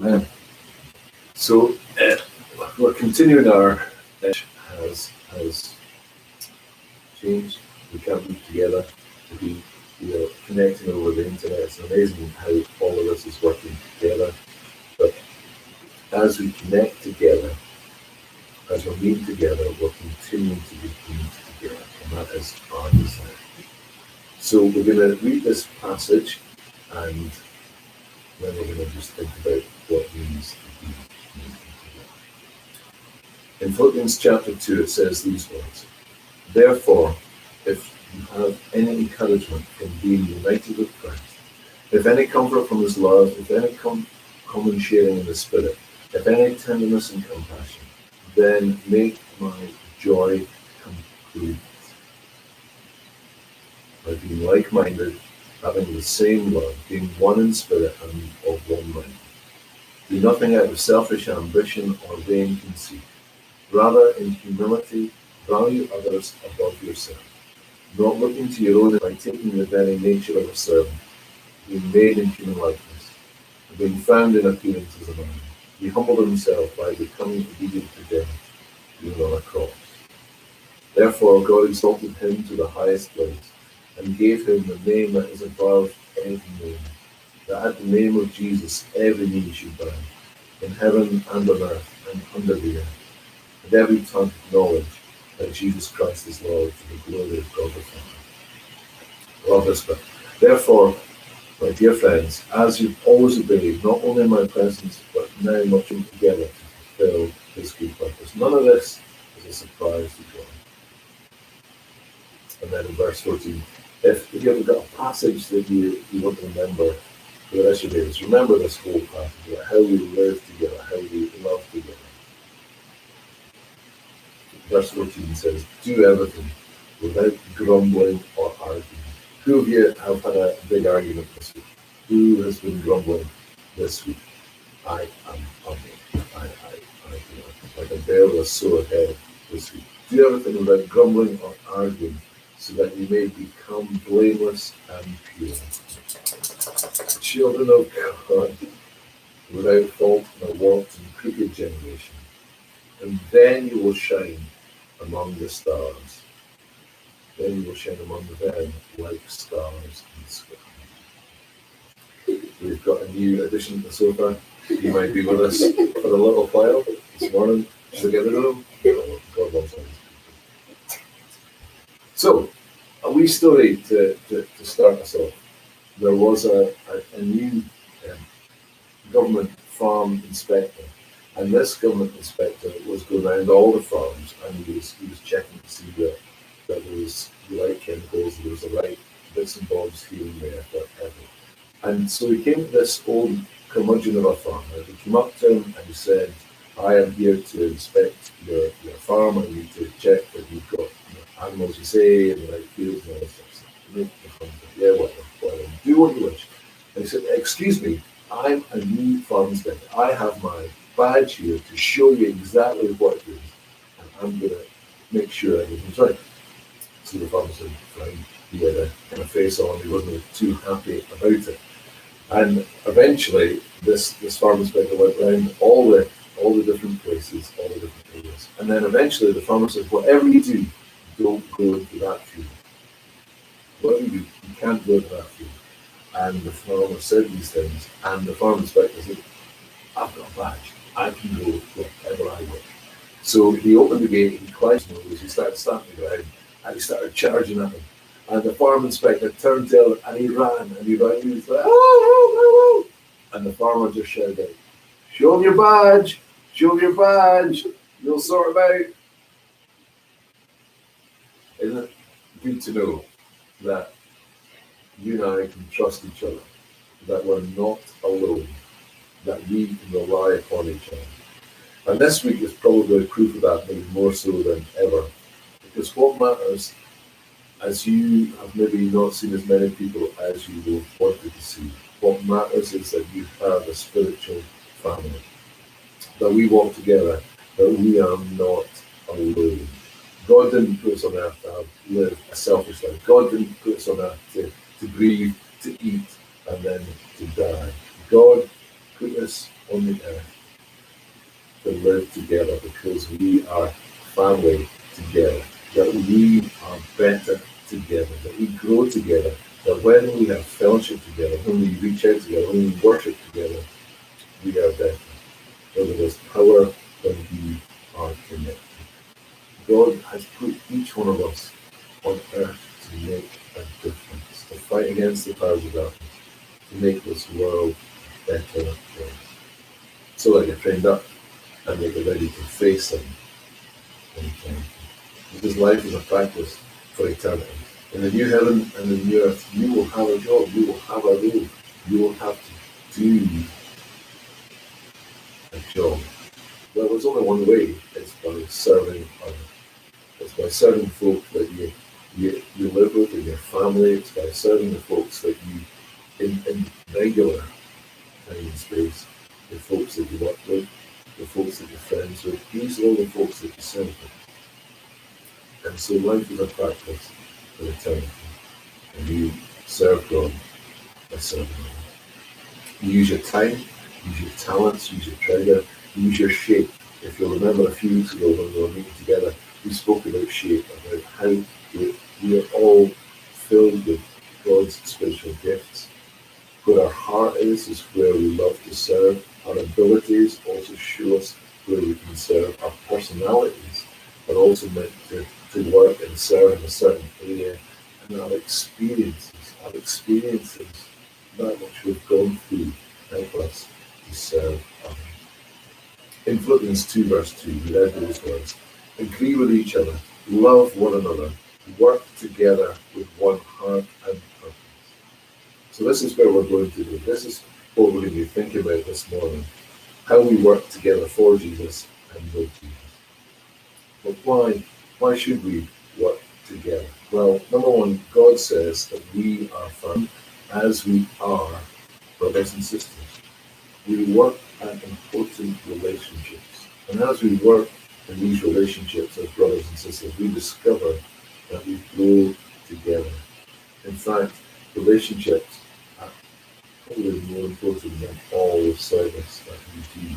Amen. So we're continuing our has changed. We can't be together to be connecting over the internet. It's amazing how all of this is working together. But as we connect together, as we're meeting together, we're continuing to be committed together, and that is our desire. So we're going to read this passage, and then we're going to just think about what it means to be committed together. In Philippians chapter 2, it says these words: "Therefore, if you have any encouragement from being united with Christ, if any comfort from his love, if any common sharing in the Spirit, if any tenderness and compassion, then make my joy complete by being like-minded, having the same love, being one in spirit and of one mind. Do nothing out of selfish ambition or vain conceit. Rather, in humility, value others above yourself, not looking to your own by taking the very nature of a servant, being made in human likeness, and being found in appearance as a man. He humbled himself by becoming obedient to death, even on a cross. Therefore God exalted him to the highest place, and gave him the name that is above every name, that at the name of Jesus every knee should bow, in heaven and on earth and under the earth, and every tongue acknowledge that Jesus Christ is Lord, to the glory of God the Father." Love this book. Therefore, my dear friends, as you've always obeyed, not only in my presence, but now marching together to fulfill his good purpose. None of this is a surprise to God. And then in verse 14, if you've got a passage that you want to remember for the rest of your days, remember this whole passage, how we live together, how we love together. Verse 14 says, "Do everything without grumbling or arguing." Who of you have had a big argument this week? Who has been grumbling this week? I am humble. I like a bear with a sore head this week. Do everything without grumbling or arguing, so that you may become blameless and pure, children of God, without fault in a warped and crooked generation. And then you will shine among the stars. Then you will shine among them like stars in the sky. We've got a new addition to the sofa. You might be with us for a little while this morning. Should we get rid of them? No, God loves us. So, a wee story to start us off. There was a new government farm inspector, and this government inspector was going around all the farms, and he was checking to see that there was the right chemicals, there was the right bits and bobs here and there, whatever. And so he came to this old curmudgeon of a farmer. He came up to him and he said, "I am here to inspect your farm. I need to check that you've got animals you say in the right fields and all this stuff." "Yeah, whatever, do what you wish." And he said, "Excuse me, I'm a new farm inspector. I have my badge here to show you exactly what it is, and I'm going to make sure everything's right." So the farmer said, "Fine." He had a kind of face on. He wasn't too happy about it. And eventually, this farm inspector went around all the different places, all the different areas. And then eventually the farmer said, "Whatever you do, don't go into that field. Whatever you do, you can't go into that field." And the farmer said these things, and the farm inspector said, "I've got a badge. I can go wherever I wish." So he opened the gate, he climbed the nose, he started stamping the ground, and he started charging at him. And the farm inspector turned tail and he ran, he was like, "Oh, oh, oh, oh." And the farmer just shouted out, "Show him your badge, show him your badge, you'll sort him out." Isn't it good to know that you and I can trust each other, that we're not alone, that we can rely upon each other? And this week is probably proof of that, maybe more so than ever. Because what matters, as you have maybe not seen as many people as you will wanted to see, what matters is that you have a spiritual family, that we walk together, that we are not alone. God didn't put us on earth to live a selfish life. God didn't put us on earth to breathe, to eat, and then to die. God put us on the earth to live together because we are family together, that we are better together, that we grow together, that when we have fellowship together, when we reach out together, when we worship together, we are better. That there is power when we are connected. God has put each one of us on earth to make a difference, to fight against the powers of darkness, to make this world a better place. So I get trained up and they get ready to face them in eternity. Because life is a practice for eternity. In the new heaven and the new earth, you will have a job, you will have a role, you will have to do a job. Well, there's only one way, it's by serving others. It's by serving folk that you live with in your family, it's by serving the folks that you, in regular time and space, the folks that you work with, the folks that you're friends with, these are all the folks that you serve with. And so life is a practice for eternity. And you serve God by serving God. You use your time, use your talents, use your treasure, use your shape. If you'll remember a few weeks ago when we were meeting together, we spoke about shape, about how we are all filled with God's spiritual gifts. Where our heart is where we love to serve. Our abilities also show us where we can serve. Our personalities are also meant to work and serve in a certain area. And our experiences, that which we've gone through, help us to serve others. In Philippians 2 verse 2, we read those words, agree with each other, love one another, work together with one heart and purpose. So this is where we're going to do. This is what we're going to be thinking about this morning. How we work together for Jesus and with Jesus. But why should we work together? Well, number one, God says that we are family as we are brothers and sisters. We work at important relationships. And as we work in these relationships as brothers and sisters, we discover that we grow together. In fact, relationships are probably more important than all the service that we do.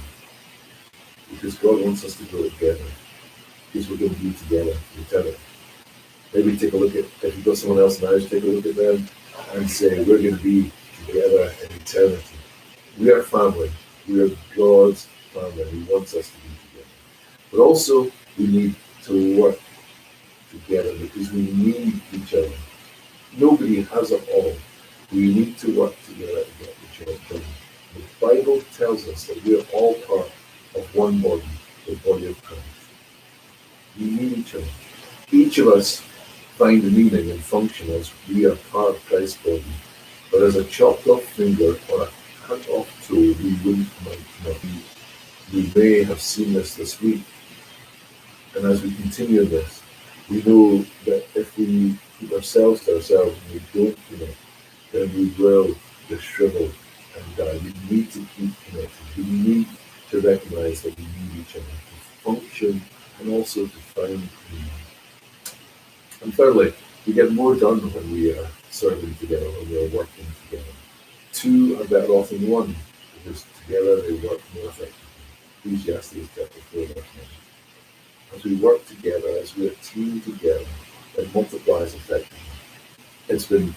Because God wants us to grow together. Because we're going to be together in eternity. Maybe take a look at, if you've got someone else now, take a look at them and say, we're going to be together in eternity. We are family. We are God's family. He wants us to be together. But also, we need to work together because we need each other. Nobody has it all. We need to work together to get the job done. The Bible tells us that we are all part of one body, the body of Christ. We need each other. Each of us find the meaning and function as we are part of Christ's body. But as a chopped off finger or a cut off toe, we might not be. We may have seen this week. And as we continue this, we know that if we keep ourselves to ourselves and we don't connect, then we will get shriveled and die. We need to keep connected. We need to recognize that we need each other to function and also to find meaning. And thirdly, we get more done when we are serving together, when we are working together. Two are better off than one, because together they work more effectively. Ecclesiastes chapter 4 verse 9. As we work together, as we are team together, it multiplies effectively. It's been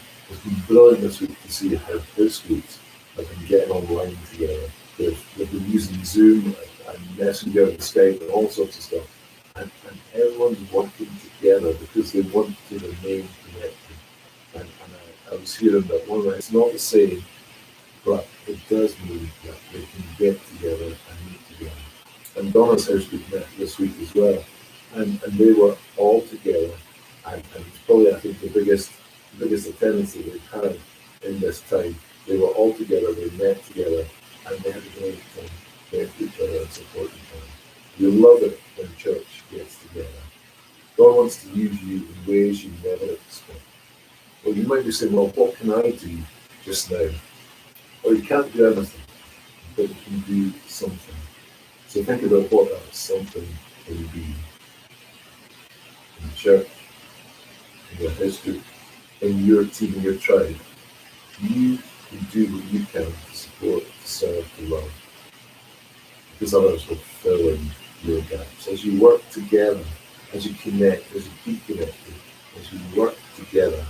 brilliant this week to see how this groups have been getting online together. They've been using Zoom and Messenger and Skype and all sorts of stuff. And everyone's working together because they want to remain connected. And I was hearing that one of it's not the same, but it does mean that they can get together and meet together. And Donna's house group met this week as well. And they were all together. And it's probably, I think, the biggest attendance that they've had in this time. They were all together, they met together, and they had a great time. They helped each other and support each other. You love it when church gets together. God wants to use you in ways you never expect. Well, you might be saying, well, what can I do just now? Well, you can't do everything, but you can do something. So think about what that something can be. In the church, in your house group, in your team, in your tribe. You can do what you can to support, serve, to love, because others will fill in your gaps. As you work together, as you connect, as you keep connected, as you work together,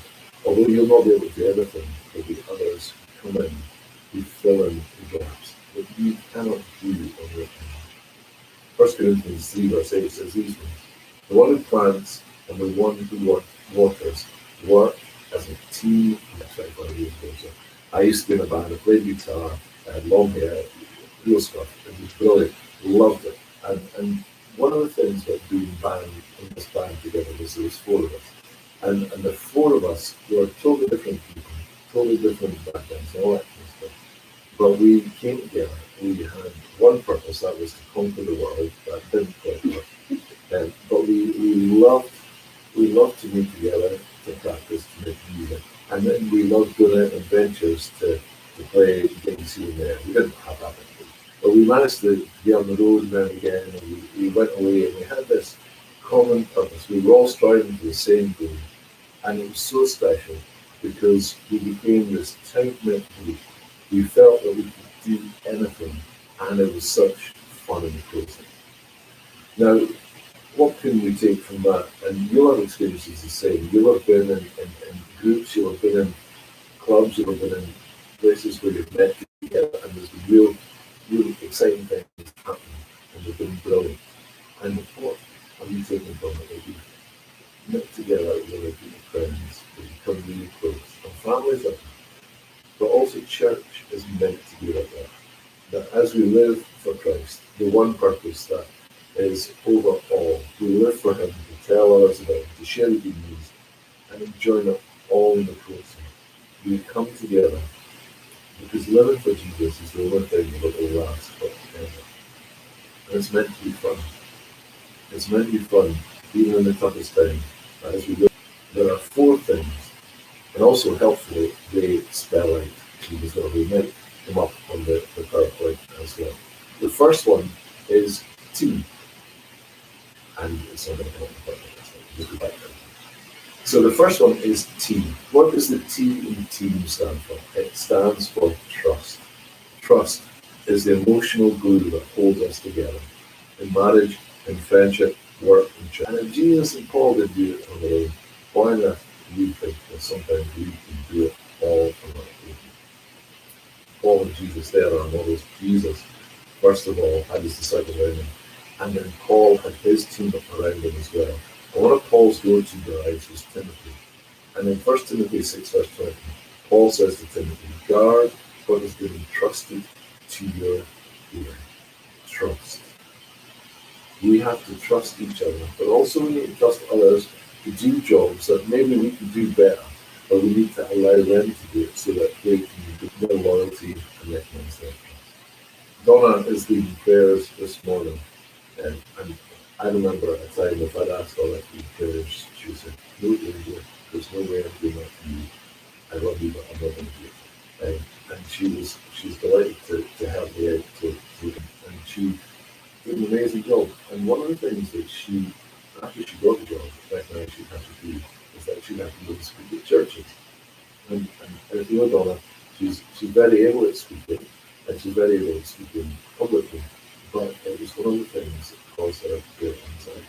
although you'll not be able to do everything, there'll be others who come in who fill in the gaps that you cannot do on your own. 1 Corinthians 3 verse 8 says these words: the one who plants and the one who waters work as a team. That's 25 years ago. So I used to be in a band. I played guitar. I had long hair, real stuff. It was brilliant. Loved it. And one of the things about being in this band together was there was four of us. And the four of us were totally different people, totally different backgrounds, and all that kind of stuff. But we came together. We had one purpose, that was to conquer the world. That didn't quite work. But we loved to meet together, to practice, to make music. And then we loved going out on adventures to play gigs here and there. We didn't have that much, but we managed to get on the road now and again, and we went away, and we had this common purpose. We were all striving for the same goal, and it was so special because we became this tight-knit group. We felt that we could do anything, and it was such fun in the process. Now, what can we take from that? And you'll have experiences the same. You'll have been in groups, you'll have been in clubs, you'll have been in places where you've met together, and there's been real exciting things happening, and they've been brilliant. And what have you taken from it? That you've met together with a group of friends, that become really close, and families like that. But also church is meant to be like that. That as we live for Christ, the one purpose that is over all, we live for Him, to tell others about Him, to share the good news, and enjoy it all in the process. We come together because living for Jesus is the only thing that will last forever. And it's meant to be fun. It's meant to be fun, even in the toughest time. As we live, there are four things, and also helpfully, they spell out Jesus' will. We might come up on the PowerPoint as well. The first one is T, and it's not going to come on the PowerPoint. Just go back there. So the first one is T. What does the T in team stand for? It stands for trust. Trust is the emotional glue that holds us together in marriage, in friendship, work, and church. And if Jesus and Paul did do it on their own, why not we think that sometimes we can do it all on our own? Paul and Jesus there are models. Jesus, first of all, had his disciples around him, and then Paul had his team around him as well. And one of Paul's go-to guys was Timothy. And in 1 Timothy 6 verse 20, Paul says to Timothy, guard what has been entrusted to your care. Trust. We have to trust each other, but also we need to trust others to do jobs that maybe we can do better, but we need to allow them to do it so that they can get their loyalty and recognize their trust. Donna is leading prayers this morning, and I remember at a time if I'd asked Donna to lead prayers, she would say, no danger, there's no way I'm doing that to you. I love you, but I'm not going to do it. And she's delighted to help me out and she did an amazing job. And one of the things that she, after she got the job, recognized she'd have to do is that she'd have to go and speak at churches. And if you know Donna, she's very able at speaking, and she's very able at speaking publicly. But it was one of the things that caused her great anxiety.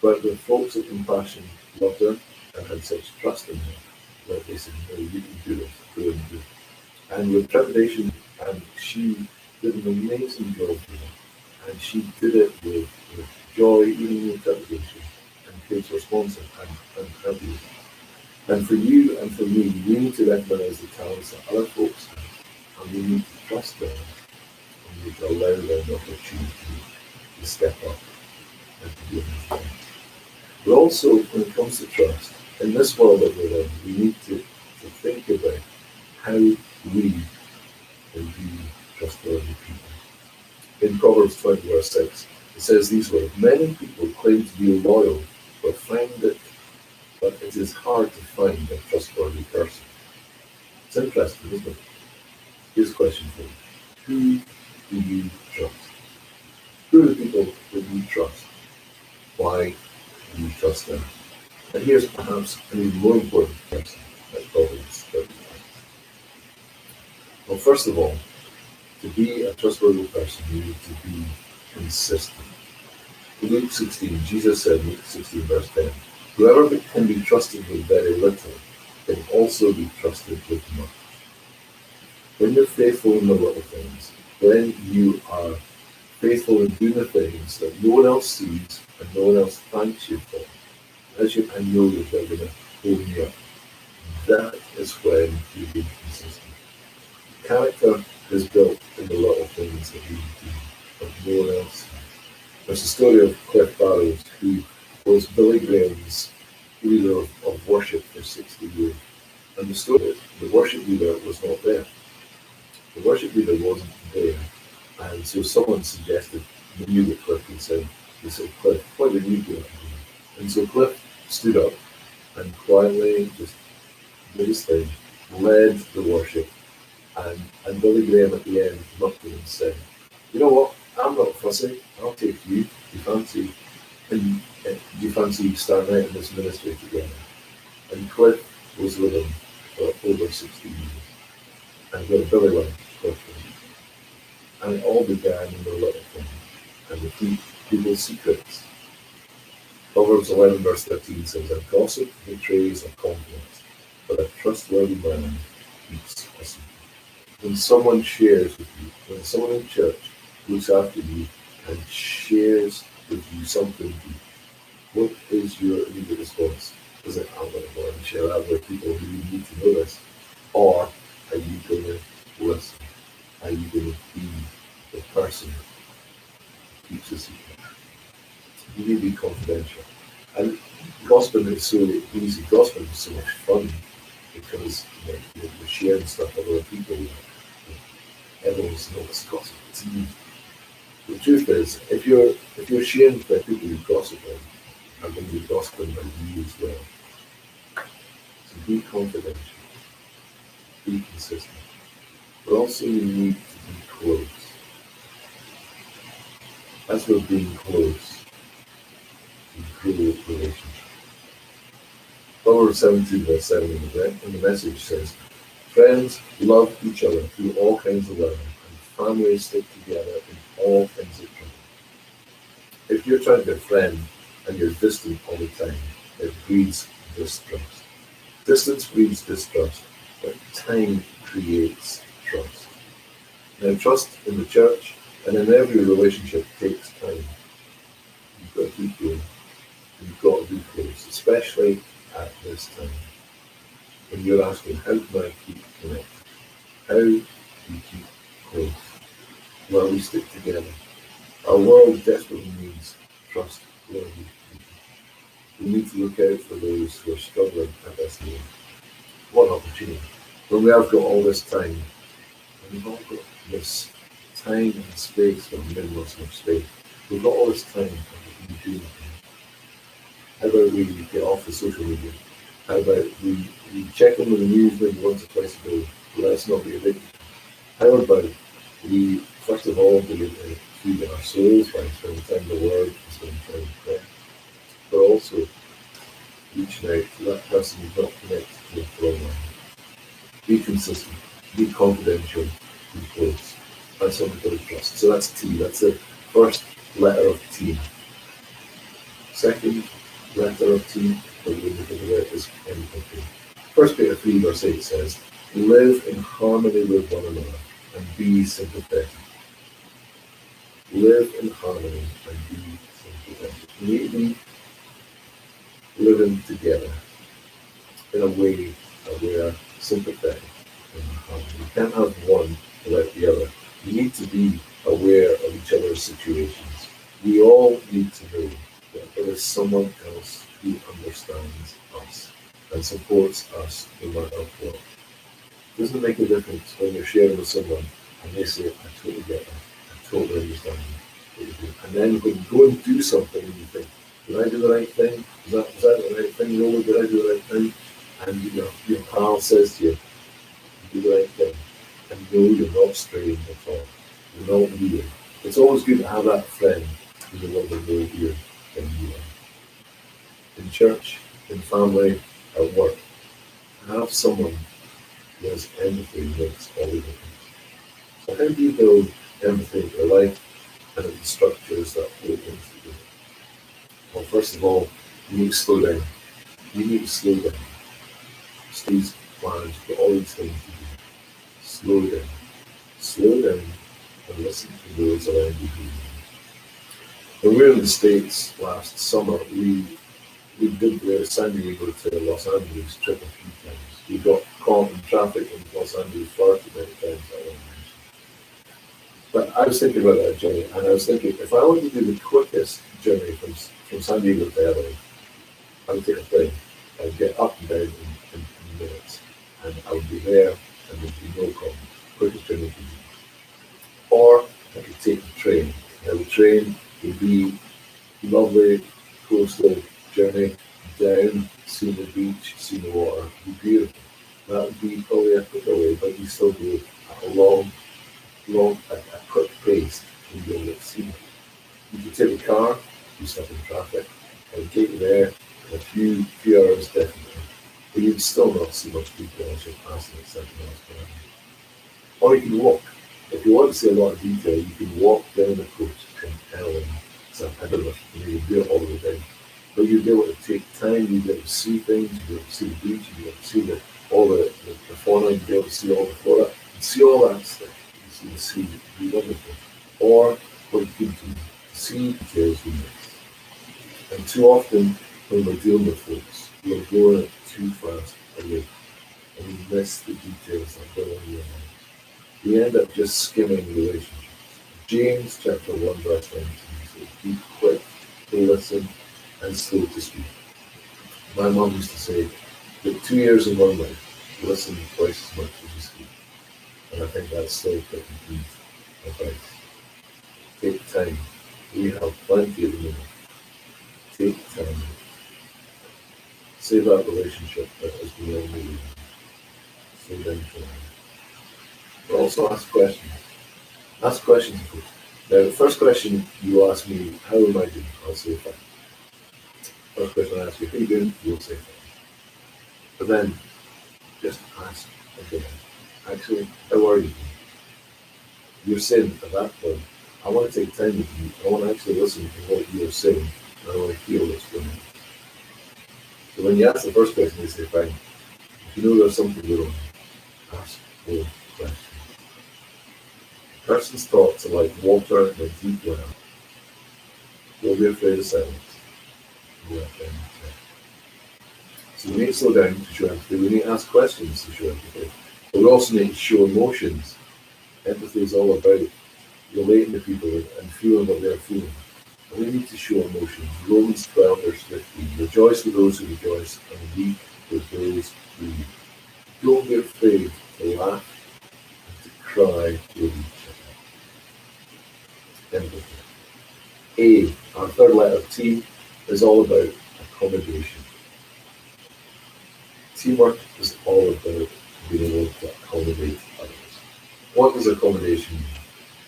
But the folks at Compassion loved her and had such trust in her that they said, no, you can do it, go and do it. And with trepidation, and she did an amazing job here. And she did it with joy, even with trepidation, and kids responsive and happy. And for you and for me, we need to recognize the talents that other folks have, and we need to trust them, and we need to allow them the opportunity to step up and to do anything. But also, when it comes to trust, in this world that we're in, we need to think about how we can be trustworthy people. In Proverbs 20 verse 6, it says these words, many people claim to be loyal, but it is hard to find a trustworthy person. It's interesting, isn't it? Here's a question for you. Who do you trust? Who are the people that you trust? Why do you trust them? And here's perhaps an even more important question that Proverbs 35. Well, first of all, To be a trustworthy person, you need to be consistent. In Luke 16, Jesus said, Luke 16, verse 10, whoever can be trusted with very little can also be trusted with much. When you're faithful in the little things, when you are faithful in doing the things that no one else sees and no one else thanks you for, I know that they're going to hold me up. That is when you be consistent. Character is built in the little things that we do, but no one else sees. There's a story of Cliff Barrows, who was Billy Graham's leader of worship for 60 years. And the story is, the worship leader was not there. The worship leader wasn't there. And so someone suggested the new that Cliff could sing. They said, Cliff, why did you do it? And so Cliff stood up and quietly just did his thing, led the worship, and Billy Graham at the end looked at him and said, you know what, I'm not fussy, I'll take you. Do you fancy starting out in this ministry together? And Cliff was with him for over 60 years. And where Billy went, Cliff went. And it all began in the little things and the people's secrets. Proverbs 11 verse 13 says, a gossip betrays a confidence, but a trustworthy man keeps a secret. When someone shares with you, when someone in church looks after you and shares with you something deep, what is your immediate response? Is it, I'm going to go and share that with people who need to know this? Or are you going to listen? Are you going to be the person who keeps a secret? You need to be confidential. And gossiping is so easy. Gossiping is so much fun because you're sharing stuff with other people. Everyone knows gossip. It's easy. The truth is, if you're sharing with people who gossip on, are going to be gossiping about you as well. So be confidential. Be consistent. But also you need to be close. As we're being close, we create relationship. Proverbs 17 verse 7 in the message says, friends love each other through all kinds of weather, and families stick together in all kinds of trouble. If you're trying to be a friend and you're distant all the time, it breeds distrust. Distance breeds distrust, but time creates trust. Now, trust in the church and in every relationship takes time. You've got to keep going. You've got to be close, especially at this time. When you're asking, how can I keep connected? How do you keep close? Well, we stick together. Our world desperately needs trustworthy people. We need to look out for those who are struggling at this moment. What an opportunity. When we have got all this time, and we've all got this time and space, or minimalism of space, we've got all this time and we can do nothing. How about we get off the social media? How about we check in with the news maybe once or twice a day? Let's not be addicted. How about we, first of all, begin to feed our souls by spending time in the Word and spending time in prayer, but also reaching out to that person who's not connected to your phone line. Be consistent, be confidential, be close. That's what we've got to trust. So that's T. That's the first letter of T. Second letter of T that we're going to think about is empathy. 1 Peter 3 verse 8 says, live in harmony with one another and be sympathetic. Live in harmony and be sympathetic. We need to be living together in a way that we are sympathetic and harmony. We can't have one without the other. We need to be aware of each other's situations. We all need to know that there is someone else who understands us and supports us no matter what. Doesn't it make a difference when you're sharing with someone and they say, I totally get that, I totally understand what you do. And then when you go and do something and you think, did I do the right thing? Was that the right thing? No, did I do the right thing? And your pal says to you, you do the right thing. And no, you're not straying at all. You're not weird. It's always good to have that friend who's a little bit more weird than you are. In church, in family, at work, have someone who has empathy makes all the difference. But how do you build empathy into your life and in the structures that hold things together? Well, first of all, you need to slow down. You need to slow down. These plans, but all these things you do. Slow down. Slow down and listen to those around you. When we were in the States last summer, we did the San Diego to Los Angeles trip a few times. We got caught in traffic in Los Angeles far too many times. But I was thinking about that journey, and I was thinking, if I wanted to do the quickest journey from San Diego to LA, I would take a plane. I would get up and down in minutes, and I would be there, and there'd be no problem. Quickest journey to do. Or I could take the train. Now the train would be lovely coastal journey down, see the beach, see the water, it'd be beautiful. That would be probably a quicker way, but you still do a a quick pace to be able to see it. You could take a car, you stuck in traffic, and it'd take you there in a few hours definitely. But you'd still not see much people as you're passing at 7 miles per hour. Or you can walk. If you want to see a lot of detail, you can walk down the coast from LA. So I don't know if you can do it all the way down. But you'd be able to take time, you'd be able to see things, you'd be able to see the beach, you'd be able to see all the fauna, you'd be able to see all the flora, and see all that stuff. You see the sea, it'd be wonderful. Or what you could do, see details we miss. And too often when we're dealing with folks, we're going too fast away. And we miss the details that go on in your life. We end up just skimming relationships. James chapter 1 verse 19 says, be quick to listen and slow to speak. My mom used to say that 2 years in one life, listen twice as much as you speak. And I think that's still pretty good advice. Take time. We have plenty of the moment. Take time. Save that relationship that has been on the way. Slow down for them. But also ask questions. Ask questions. Now, the first question you ask me, how am I doing? I'll say fine. First question I ask you, how are you doing? You'll say fine. But then, just ask again. Actually, how are you doing? You're saying at that point, I want to take time with you. I want to actually listen to what you're saying. And I want to hear what's going on. So when you ask the first question, you say fine. If you know there's something going on, ask more questions. A person's thoughts are like water in a deep well. Don't be afraid of silence. So we need to slow down to show empathy. We need to ask questions to show empathy. But we also need to show emotions. Empathy is all about relating to people and feeling what they're feeling. And we need to show emotions. Romans 12 verse 15. Rejoice with those who rejoice and weep with those who weep. Don't be afraid to laugh and to cry with each other. Empathy. A, our third letter T, is all about accommodation. Teamwork is all about being able to accommodate others. What does accommodation mean?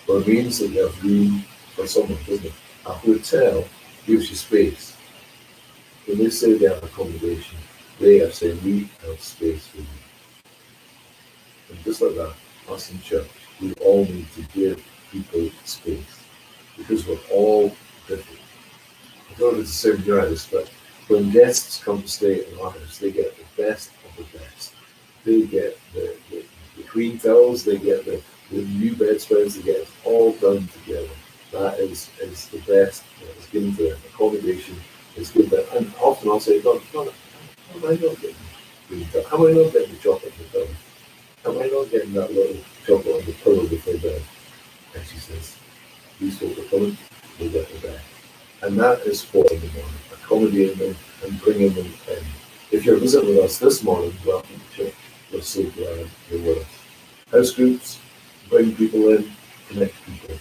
Well, it means that you have room for someone, doesn't it? A hotel gives you space. When they say they have accommodation, they are saying we have space for you. And just like that, us in church, we all need to give people space because we're all different. I don't know if it's the same in your house, but when guests come to stay in our house, they get the best of the best. They get the clean towels, they get the new bedspreads, they get it all done together. That is the best that is given to them. Accommodation is good. And often I'll say, God, how am I not getting clean towels? How am I not getting the chocolate in the towel? How am I not getting that little chocolate on the pillow before bed? And she says, these folk are coming, we'll get them back. And that is what in the morning, accommodating them and bringing them in. If you're visiting with us this morning, welcome to church. We're so glad you're with us. House groups, bring people in, connect people.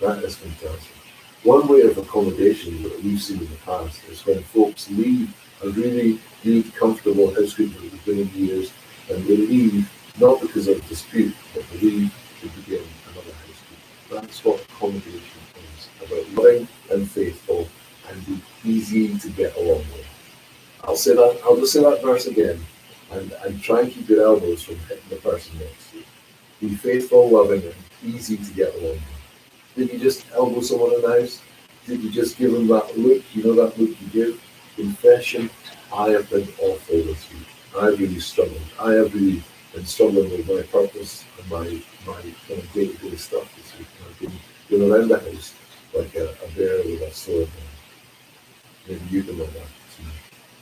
That is fantastic. One way of accommodation that we've seen in the past is when folks leave a really good, comfortable house group that we've been in years, and they leave not because of a dispute, but they leave to begin another house group. That's what accommodation is, about loving and faithful and be easy to get along with. I'll just say that verse again, and try and keep your elbows from hitting the person next to you. Be faithful, loving, and easy to get along with. Did you just elbow someone in the house? Did you just give them that look? You know that look you give? Confession, I have been awful this week. I really struggled. I have really been struggling with my purpose and my kind of day-to-day stuff this week. And I've been around the house like a bear with a sword. Maybe you can know that too.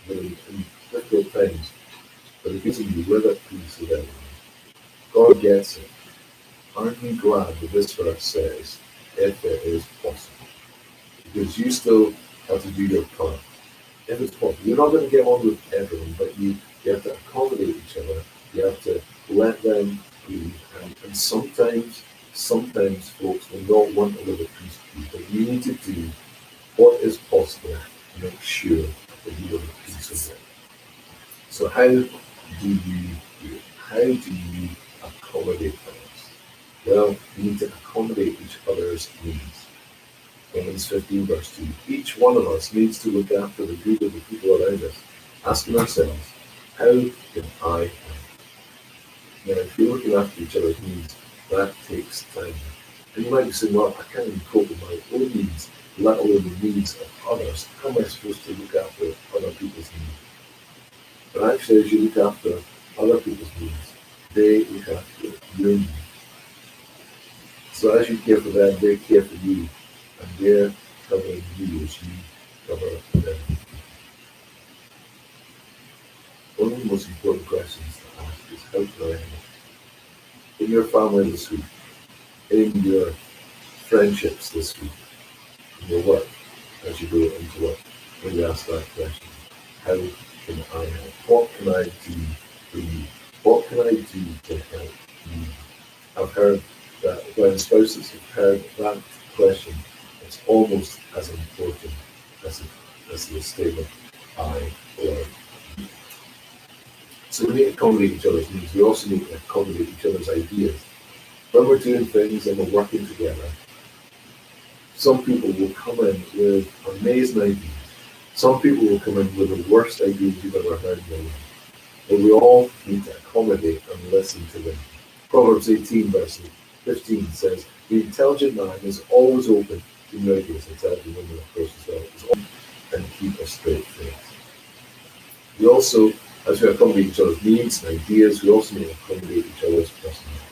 But in difficult times, but it gives you with it peace with everyone. God gets it. Aren't you glad that this verse says, if it is possible? Because you still have to do your part. If it's possible. You're not going to get on with everyone, but you have to accommodate each other. You have to let them be. And sometimes folks will not want to live at peace with you, but you need to do what is possible to make sure that you live at peace with them. So how do you do it? How do you accommodate others? Well, you need to accommodate each other's needs. Romans 15 verse 2. Each one of us needs to look after the good of the people around us, asking ourselves, how can I help? Now, if you're looking after each other's needs, that takes time. And you might be saying, well, I can't even cope with my own needs, let alone the needs of others. How am I supposed to look after other people's needs? But actually, as you look after other people's needs, they look after your needs. So as you care for them, they care for you. And they're covering you as you cover them. One of the most important questions to ask is, how can I help? In your family this week, in your friendships this week, in your work, as you go into work, when you ask that question, how can I help? What can I do for you? What can I do to help you? I've heard that when spouses have heard that question, it's almost as important as the statement, I love you. So we need to accommodate each other's needs. We also need to accommodate each other's ideas. When we're doing things and we're working together, some people will come in with amazing ideas. Some people will come in with the worst ideas you've ever heard in your life. But we all need to accommodate and listen to them. Proverbs 18 verse 15 says, the intelligent man is always open to new ideas. Intelligent women, of course, as well. Is open and keep a straight face. We also, as we accommodate each other's needs and ideas, we also need to accommodate each other's personalities.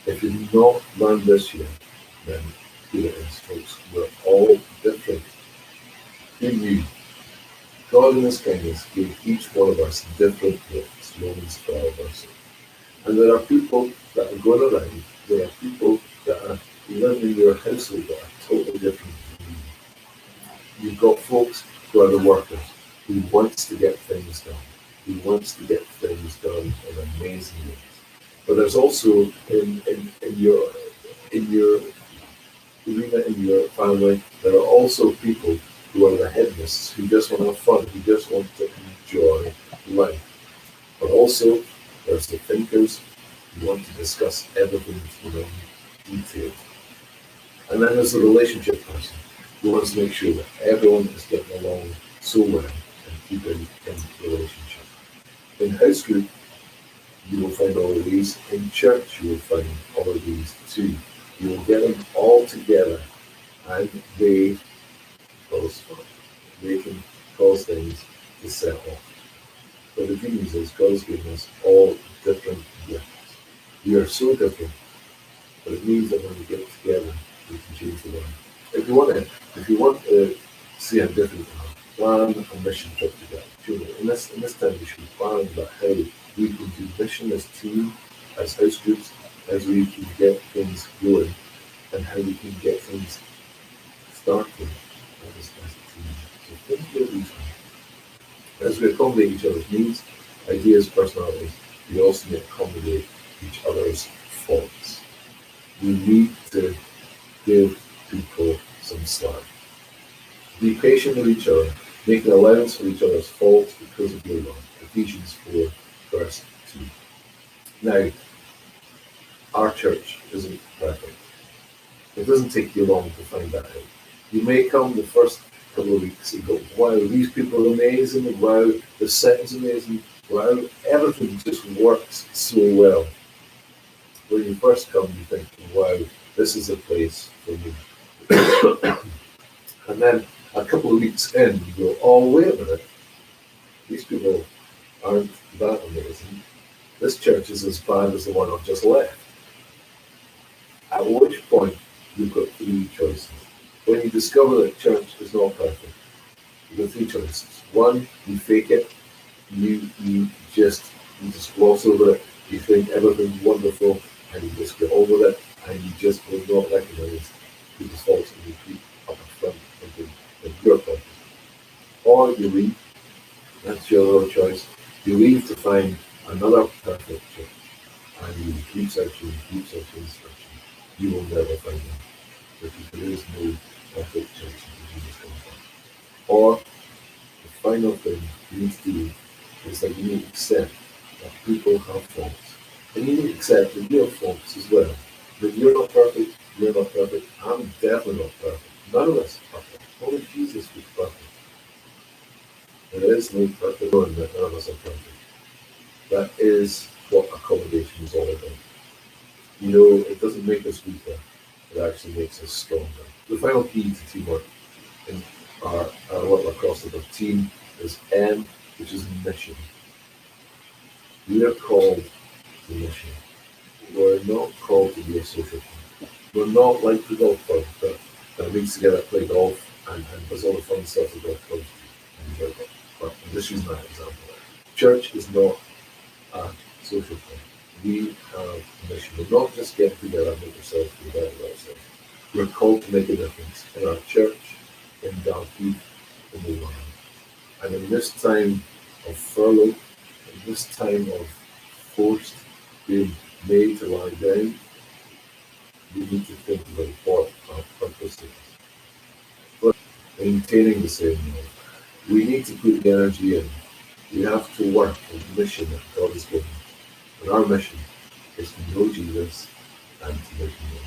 If you've not learned this yet, then here it is, folks. We're all different. Who knew? God in His kindness gave each one of us different gifts, Romans 12 verse 8. And there are people that are going around, there are people that are living in your household that are totally different from you. You've got folks who are the workers, who wants to get things done, who wants to get things done in amazing ways. But there's also in your arena, in your family, there are also people who are the hedonists, who just want to have fun, who just want to enjoy life. But also, there's the thinkers who want to discuss everything in detail. And then there's the relationship person who wants to make sure that everyone is getting along so well and keeping in relationship. In house group, you will find all of these. In church, you will find all of these too. You will get them all together, and they cause fun. They can cause things to set off. But the good news is God has given us all different gifts. We are so different, but it means that when we get together, we can change the world. If you want to see how different we are, plan a mission trip together. In this time, we should be planning about how we can do mission as team, as house groups, as we can get things going, and how we can get things started as a team. So think about these things. As we accommodate each other's needs, ideas, personalities, we also need to accommodate each other's faults. We need to give people some slack. Be patient with each other, make an allowance for each other's faults because of your love. Ephesians 4, verse 2. Now, our church isn't perfect. It doesn't take you long to find that out. You may come the first couple of weeks and go, wow, these people are amazing, wow, the setting's amazing, wow, everything just works so well. When you first come, you think, wow, this is a place for me. And then a couple of weeks in, you go, oh, wait a minute, these people aren't that amazing. This church is as bad as the one I've just left. At which point, you've got three choices. When you discover that church is not perfect, you've got three choices. One, you fake it. You just gloss over it. You think everything's wonderful, and you just get on with it, and you just will not recognise people's faults, and you keep up in front of your problem. Or you leave. That's your other choice. You leave to find another perfect church, and you keep searching, searching. You will never find them, because there is no perfect church in Jesus Christ. Or the final thing you need to do is that you need to accept that people have faults, and you need to accept that you have faults as well. That you're not perfect, I'm definitely not perfect. None of us are perfect. Only Jesus was perfect. There is no perfect one, that none of us are perfect. That is what accommodation is all about. You know, it doesn't make us weaker, it actually makes us stronger. The final key to teamwork in our work across the team is M, which is mission. We are called to mission. We're not called to be a social club. We're not like the golf club that meets together, play golf, and does all the fun stuff the golf clubs do. But I'm just using that example. Church is not a social club. We have a mission. We're not just getting together and make ourselves feel better about ourselves. We're called to make a difference in our church, in Dalkeith, in the world. And in this time of furlough, in this time of forced being made to lie down, we need to think about what our purpose is. But maintaining the same love, we need to put the energy in. We have to work on the mission that God has given. And our mission is to know Jesus and to make him known.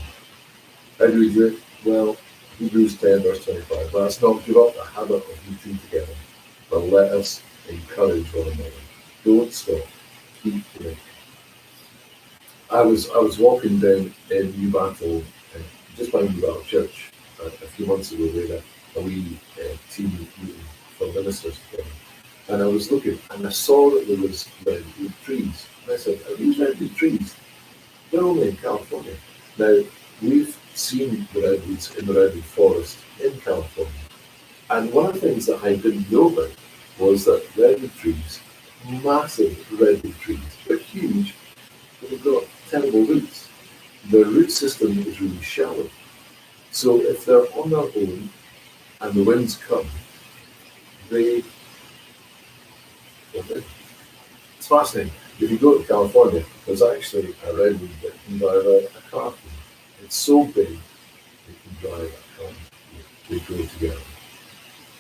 How do we do it? Well, Hebrews 10 verse 25. Let us not give up the habit of meeting together, but let us encourage one another. Don't stop. Keep doing. I was walking down in New Battle, just by New Battle Church, a few months ago. We had a wee team meeting for ministers together. And I was looking, and I saw that there was redwood trees. And I said, are these redwood trees? They're only in California. Now, we've seen the redwoods in the redwood forest in California. And one of the things that I didn't know about was that redwood trees, massive redwood trees, they're huge, but they've got terrible roots. Their root system is really shallow. So if they're on their own and the winds come, it's fascinating. If you go to California, there's actually a redwood that can drive a car through. It's so big, it can drive a car. They grow together.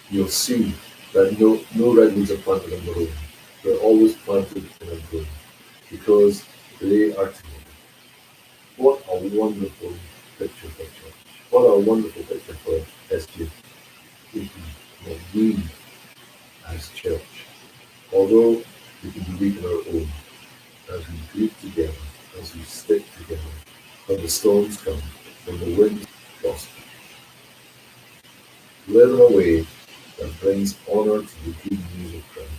You'll see that no redwoods are planted on their own. They're always planted in a group because they are together. What a wonderful picture for church. What a wonderful picture for SG. That we, as church, although we can be weak on our own, as we group together, as we stick together, when the storms come, when the wind prosper, live in a way that brings honour to the good news of Christ,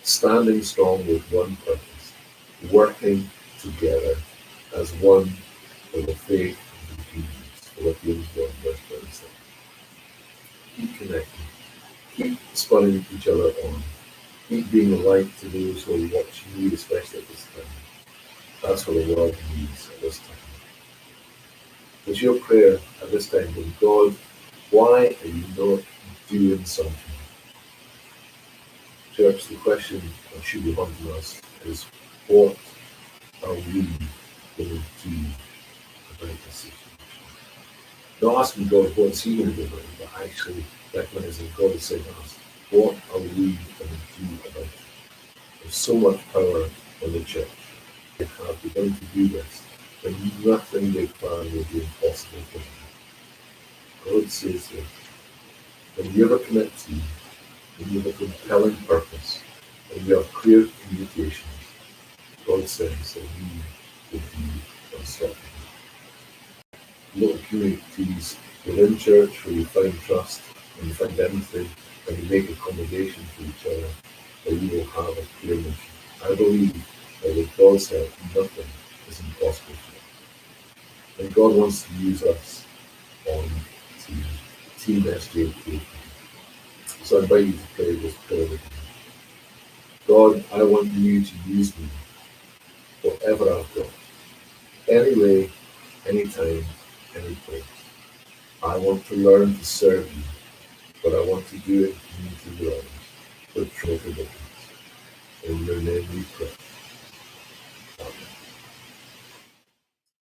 standing strong with one purpose, working together as one for the faith of the good news. Philippians 1 verse 27. Keep connecting, keep spurring each other on, keep being a light to those who are watching you, especially at this time. That's what the world needs at this time. It's your prayer at this time, God, why are you not doing something? Church, the question that should be haunting us is, what are we going to do about this situation? Not asking God what's he going to do about it, but actually recognizing God is saying to us, what are we going to do about it? There's so much power in the church. If we're going to do this, then nothing they plan will be impossible for them. God says here, when you have a commit team, when you have a compelling purpose, and you have clear communications, God says that we will be constructive. Little communities within church where you find trust and you find empathy and you make accommodation for each other, that you will have a clear mission. I believe that with God's help, nothing is impossible for him. And God wants to use us on Team SJP. So I invite you to pray this prayer with me. God, I want you to use me, whatever I've got, any way, anytime, any place. I want to learn to serve you, but I want to do it into the others with true commitments. In your name we pray.